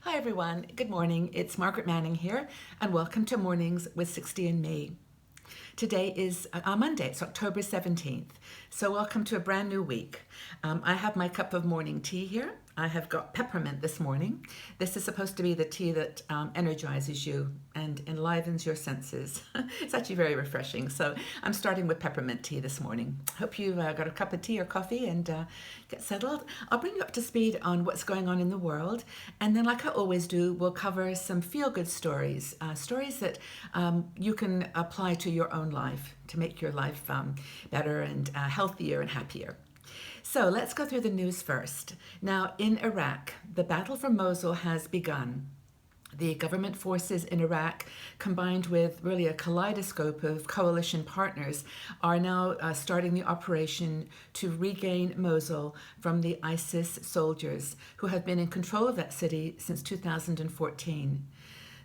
Hi everyone, good morning. It's Margaret Manning here, and welcome to Mornings with 60 and Me. Today is Monday, it's October 17th, so welcome to a brand new week. I have my cup of morning tea here. I have got peppermint this morning. This is supposed to be the tea that energizes you and enlivens your senses. It's actually very refreshing, so I'm starting with peppermint tea this morning. Hope you've got a cup of tea or coffee and get settled. I'll bring you up to speed on what's going on in the world, and then like I always do, we'll cover some feel-good stories, stories that you can apply to your own life to make your life better and healthier and happier. So let's go through the news first. Now, in Iraq, the battle for Mosul has begun. The government forces in Iraq, combined with really a kaleidoscope of coalition partners, are now starting the operation to regain Mosul from the ISIS soldiers who have been in control of that city since 2014.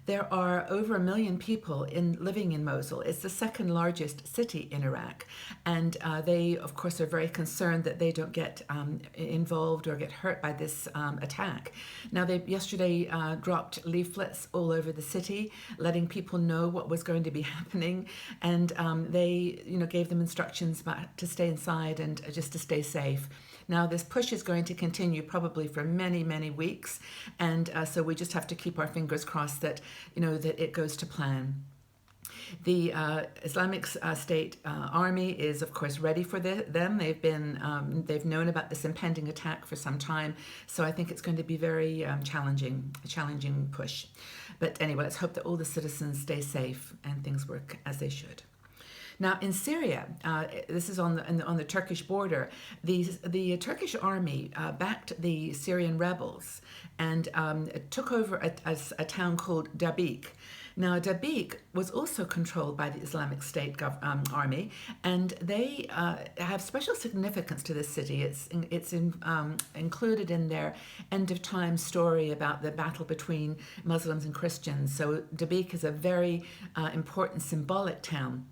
There are over 1 million people living in Mosul. It's the second largest city in Iraq. And they, of course, are very concerned that they don't get involved or get hurt by this attack. Now, they yesterday dropped leaflets all over the city, letting people know what was going to be happening. And they, gave them instructions to stay inside and just to stay safe. Now, this push is going to continue probably for many, many weeks, and so we just have to keep our fingers crossed that, that it goes to plan. The Islamic State army is, of course, ready for them. They've known about this impending attack for some time, so I think it's going to be very a challenging push. But anyway, let's hope that all the citizens stay safe and things work as they should. Now, in Syria, this is on the Turkish border. The Turkish army backed the Syrian rebels and took over a town called Dabiq. Now, Dabiq was also controlled by the Islamic State army, and they have special significance to this city. It's included in their end of time story about the battle between Muslims and Christians. So Dabiq is a very important symbolic town.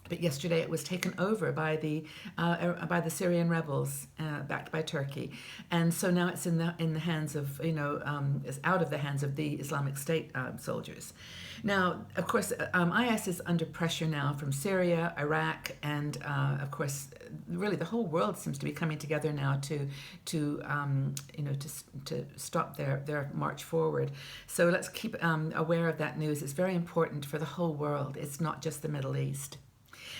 But yesterday it was taken over by the Syrian rebels, backed by Turkey, and so now it's in the hands of it's out of the hands of the Islamic State soldiers. Now, of course, IS is under pressure now from Syria, Iraq, and of course, really the whole world seems to be coming together now to stop their march forward. So let's keep aware of that news. It's very important for the whole world. It's not just the Middle East.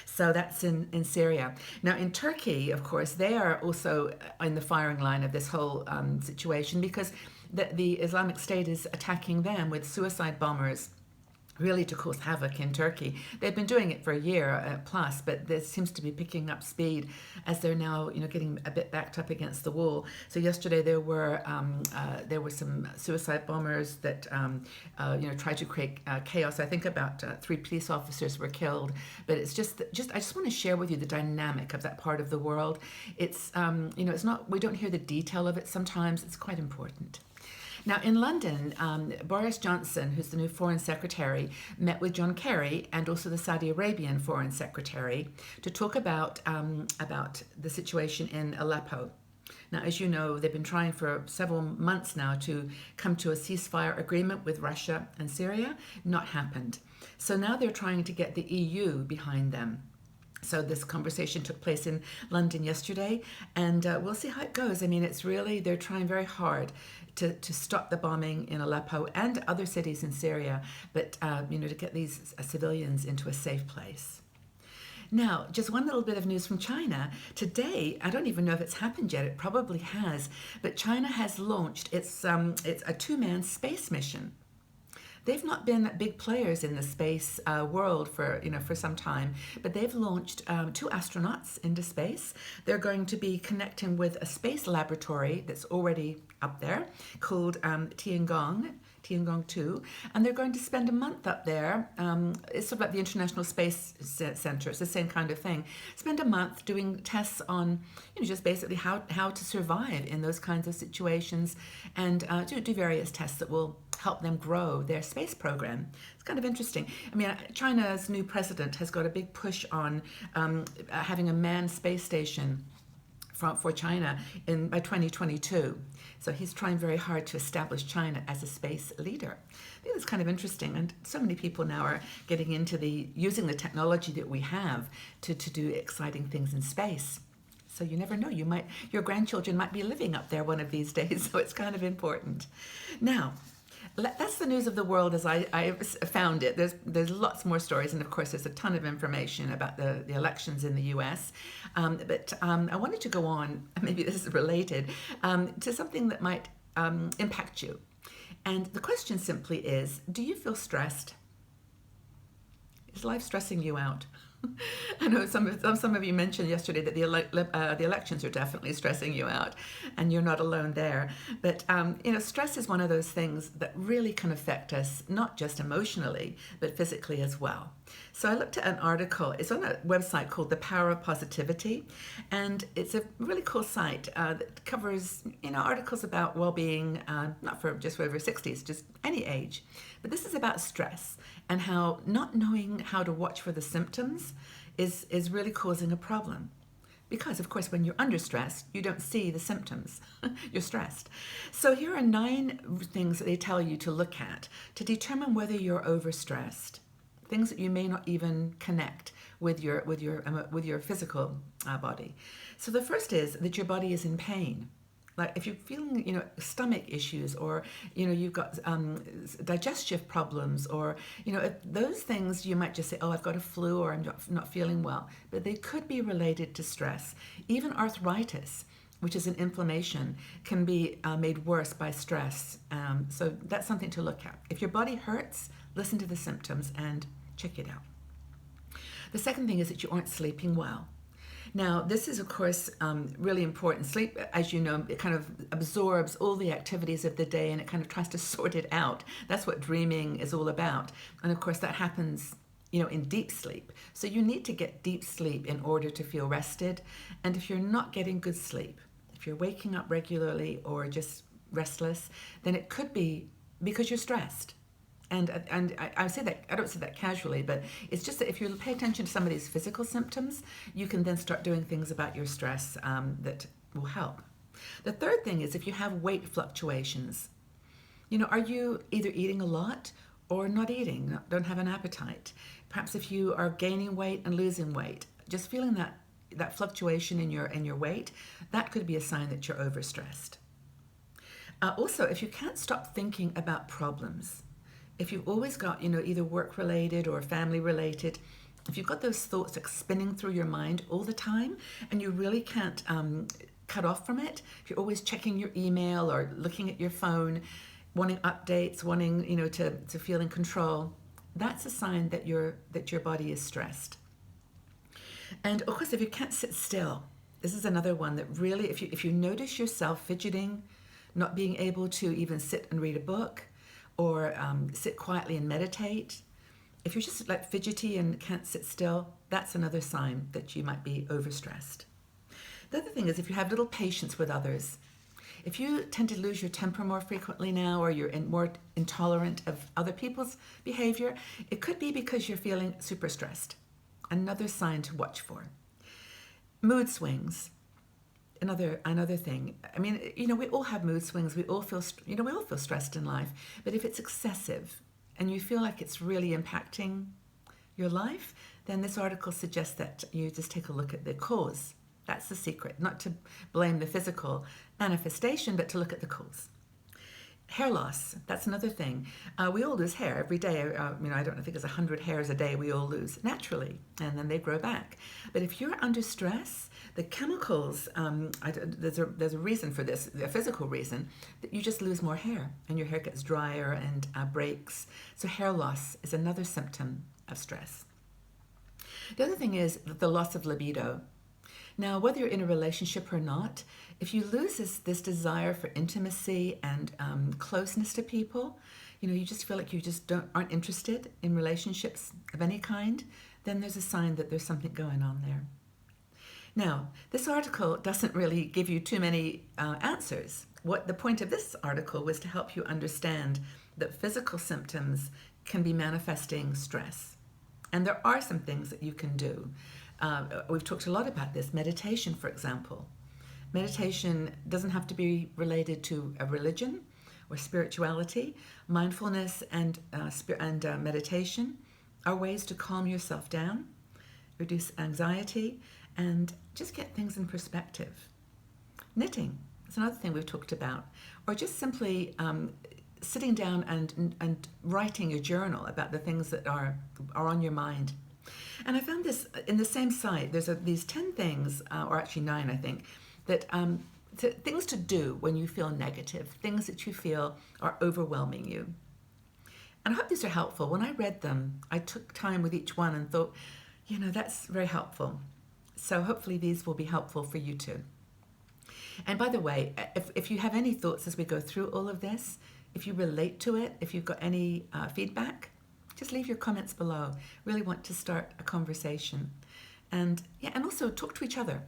So that's in Syria. Now, in Turkey, of course, they are also in the firing line of this whole situation because the Islamic State is attacking them with suicide bombers, really to cause havoc in Turkey. They've been doing it for a year plus, but this seems to be picking up speed as they're now, getting a bit backed up against the wall. So yesterday there were some suicide bombers that tried to create chaos. I think about 3 police officers were killed, but it's just I just want to share with you the dynamic of that part of the world. It's it's not, we don't hear the detail of it sometimes. It's quite important. Now, in London, Boris Johnson, who's the new Foreign Secretary, met with John Kerry and also the Saudi Arabian Foreign Secretary to talk about the situation in Aleppo. Now, as you know, they've been trying for several months now to come to a ceasefire agreement with Russia and Syria. Not happened. So now they're trying to get the EU behind them. So this conversation took place in London yesterday, and we'll see how it goes. I mean, it's really, they're trying very hard to stop the bombing in Aleppo and other cities in Syria, but, to get these civilians into a safe place. Now, just one little bit of news from China. Today, I don't even know if it's happened yet, it probably has, but China has launched it's a 2-man space mission. They've not been big players in the space world for some time, but they've launched 2 astronauts into space. They're going to be connecting with a space laboratory that's already up there called Tiangong 2, and they're going to spend a month up there. It's sort of like the International Space Center. It's the same kind of thing. Spend a month doing tests on, just basically how to survive in those kinds of situations, and do various tests that will help them grow their space program. It's kind of interesting. I mean, China's new president has got a big push on having a manned space station for China by 2022. So he's trying very hard to establish China as a space leader. I think that's kind of interesting, and so many people now are getting into using the technology that we have to do exciting things in space. So you never know, your grandchildren might be living up there one of these days, so it's kind of important. Now, that's the news of the world as I found it. There's lots more stories, and of course there's a ton of information about the elections in the US. But I wanted to go on, maybe this is related, to something that might impact you. And the question simply is, do you feel stressed? Is life stressing you out? I know some of you mentioned yesterday that the elections are definitely stressing you out, and you're not alone there. But stress is one of those things that really can affect us, not just emotionally, but physically as well. So I looked at an article. It's on a website called The Power of Positivity, and it's a really cool site that covers articles about well-being, not for just over 60s, just any age. But this is about stress and how not knowing how to watch for the symptoms is really causing a problem. Because, of course, when you're under stress, you don't see the symptoms. You're stressed. So here are 9 things that they tell you to look at to determine whether you're overstressed. Things that you may not even connect with your physical body. So the first is that your body is in pain. Like if you're feeling, stomach issues, or you've got digestive problems, or those things, you might just say, "Oh, I've got a flu," or "I'm not feeling well," but they could be related to stress. Even arthritis, which is an inflammation, can be made worse by stress. So that's something to look at. If your body hurts, listen to the symptoms and check it out. The second thing is that you aren't sleeping well. Now, this is, of course, really important. Sleep, as you know, it kind of absorbs all the activities of the day, and it kind of tries to sort it out. That's what dreaming is all about. And, of course, that happens, in deep sleep. So you need to get deep sleep in order to feel rested. And if you're not getting good sleep, if you're waking up regularly or just restless, then it could be because you're stressed. And I say that, I don't say that casually, but it's just that if you pay attention to some of these physical symptoms, you can then start doing things about your stress that will help. The third thing is if you have weight fluctuations. Are you either eating a lot or not eating, don't have an appetite? Perhaps if you are gaining weight and losing weight, just feeling that fluctuation in your weight, that could be a sign that you're overstressed. Also, if you can't stop thinking about problems, if you've always got, either work-related or family-related, if you've got those thoughts like spinning through your mind all the time and you really can't cut off from it, if you're always checking your email or looking at your phone, wanting updates, wanting, to feel in control, that's a sign that your body is stressed. And of course, if you can't sit still, this is another one that really, if you notice yourself fidgeting, not being able to even sit and read a book, or sit quietly and meditate. If you're just like fidgety and can't sit still, that's another sign that you might be overstressed. The other thing is if you have little patience with others. If you tend to lose your temper more frequently now, or you're more intolerant of other people's behavior, it could be because you're feeling super stressed. Another sign to watch for. Mood swings. Another thing. I mean, we all have mood swings. We all feel stressed in life. But if it's excessive and you feel like it's really impacting your life, then this article suggests that you just take a look at the cause. That's the secret. Not to blame the physical manifestation, but to look at the cause. Hair loss, that's another thing. We all lose hair every day. I don't think it's 100 hairs a day we all lose naturally, and then they grow back. But if you're under stress, the chemicals, there's a reason for this, a physical reason, that you just lose more hair, and your hair gets drier and breaks. So hair loss is another symptom of stress. The other thing is the loss of libido. Now, whether you're in a relationship or not, if you lose this desire for intimacy and closeness to people, you just feel like you just aren't interested in relationships of any kind, then there's a sign that there's something going on there. Now, this article doesn't really give you too many answers. What the point of this article was to help you understand that physical symptoms can be manifesting stress. And there are some things that you can do. We've talked a lot about this. Meditation, for example. Meditation doesn't have to be related to a religion or spirituality. Mindfulness and meditation are ways to calm yourself down, reduce anxiety, and just get things in perspective. Knitting is another thing we've talked about, or just simply sitting down and writing your journal about the things that are on your mind. And I found this in the same site. There's these 10 things, or actually 9, I think, that things to do when you feel negative, things that you feel are overwhelming you. And I hope these are helpful. When I read them, I took time with each one and thought, that's very helpful. So hopefully these will be helpful for you too. And by the way, if you have any thoughts as we go through all of this, if you relate to it, if you've got any feedback, just leave your comments below. Really want to start a conversation. And also talk to each other.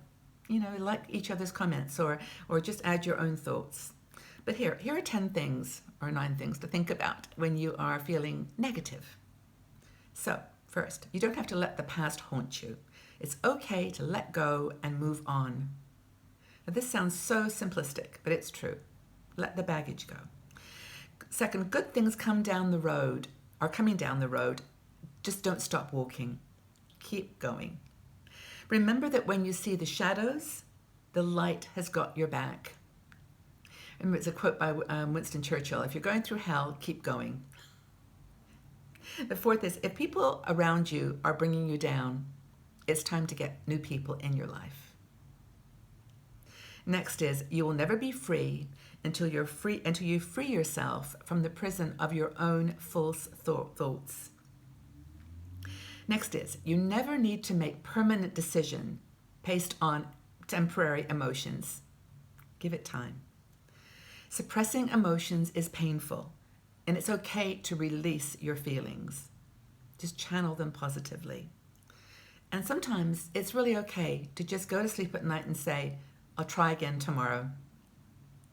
Like each other's comments or just add your own thoughts. But here are 10 things or 9 things to think about when you are feeling negative. So, first, you don't have to let the past haunt you. It's okay to let go and move on. Now, this sounds so simplistic, but it's true. Let the baggage go. Second, good things are coming down the road. Just don't stop walking. Keep going. Remember that when you see the shadows, the light has got your back. Remember, it's a quote by Winston Churchill. If you're going through hell, keep going. The fourth is, if people around you are bringing you down, it's time to get new people in your life. Next is, you will never be free until you free yourself from the prison of your own false thoughts. Next is, you never need to make permanent decision based on temporary emotions. Give it time. Suppressing emotions is painful, and it's okay to release your feelings. Just channel them positively. And sometimes it's really okay to just go to sleep at night and say, I'll try again tomorrow.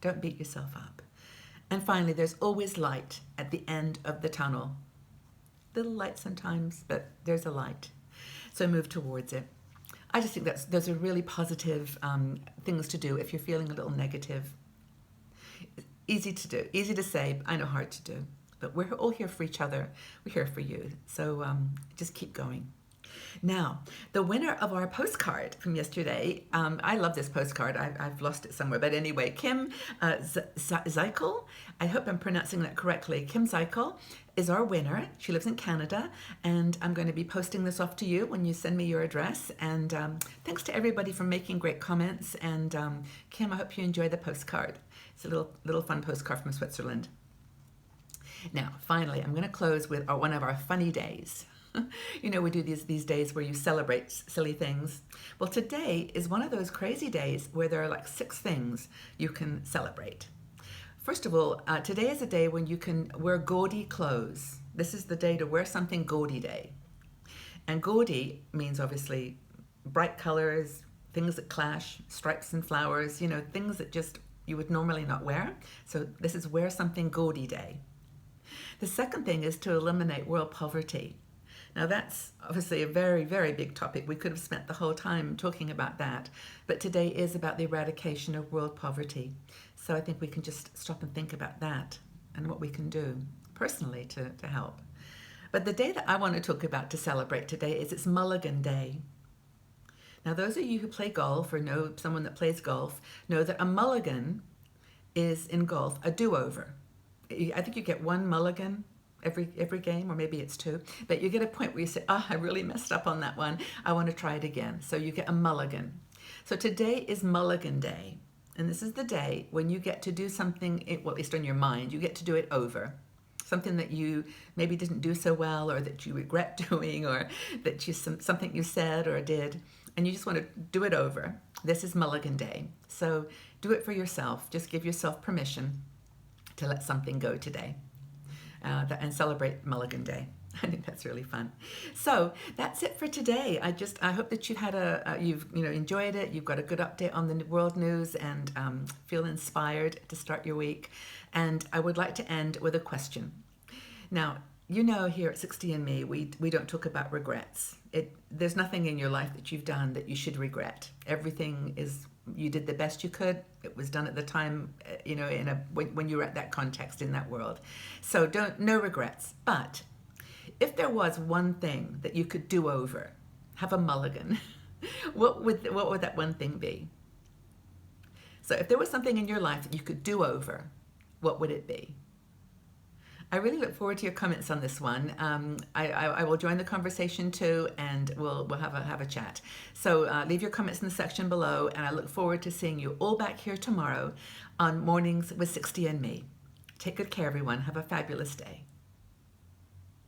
Don't beat yourself up. And finally, there's always light at the end of the tunnel. Little light sometimes, but there's a light. So move towards it. I just think those are really positive things to do if you're feeling a little negative. Easy to do, easy to say, I know hard to do. But we're all here for each other. We're here for you. So just keep going. Now, the winner of our postcard from yesterday, I love this postcard. I've lost it somewhere. But anyway, Kim Zeichel, I hope I'm pronouncing that correctly. Kim Zeichel is our winner. She lives in Canada, and I'm going to be posting this off to you when you send me your address. And thanks to everybody for making great comments. And Kim, I hope you enjoy the postcard. It's a little fun postcard from Switzerland. Now, finally, I'm going to close with one of our funny days. We do these days where you celebrate silly things. Well, today is one of those crazy days where there are like 6 things you can celebrate. First of all, today is a day when you can wear gaudy clothes. This is the day to wear something gaudy day. And gaudy means obviously bright colors, things that clash, stripes and flowers, things that just you would normally not wear. So this is wear something gaudy day. The second thing is to eliminate world poverty. Now that's obviously a very, very big topic. We could have spent the whole time talking about that, but today is about the eradication of world poverty. So I think we can just stop and think about that and what we can do personally to help. But the day that I want to talk about to celebrate today is it's Mulligan Day. Now those of you who play golf or know someone that plays golf know that a mulligan is in golf a do-over. I think you get 1 mulligan every game, or maybe it's 2, but you get a point where you say, I really messed up on that one. I want to try it again. So you get a mulligan. So today is Mulligan Day. And this is the day when you get to do something, well, at least on your mind, you get to do it over. Something that you maybe didn't do so well, or that you regret doing, or that something you said or did, and you just want to do it over. This is Mulligan Day. So do it for yourself. Just give yourself permission to let something go today. And celebrate Mulligan Day. I think that's really fun. So that's it for today. I hope that you've had you've enjoyed it. You've got a good update on the world news and feel inspired to start your week. And I would like to end with a question. Now, here at 60andMe, we don't talk about regrets. There's nothing in your life that you've done that you should regret. Everything is you did the best you could. It was done at the time, when you were at that context in that world. So no regrets. But if there was one thing that you could do over, have a mulligan, what would that one thing be? So if there was something in your life that you could do over, what would it be? I really look forward to your comments on this one. I will join the conversation too, and we'll have a chat. So leave your comments in the section below, and I look forward to seeing you all back here tomorrow on Mornings with 60 and Me. Take good care, everyone. Have a fabulous day.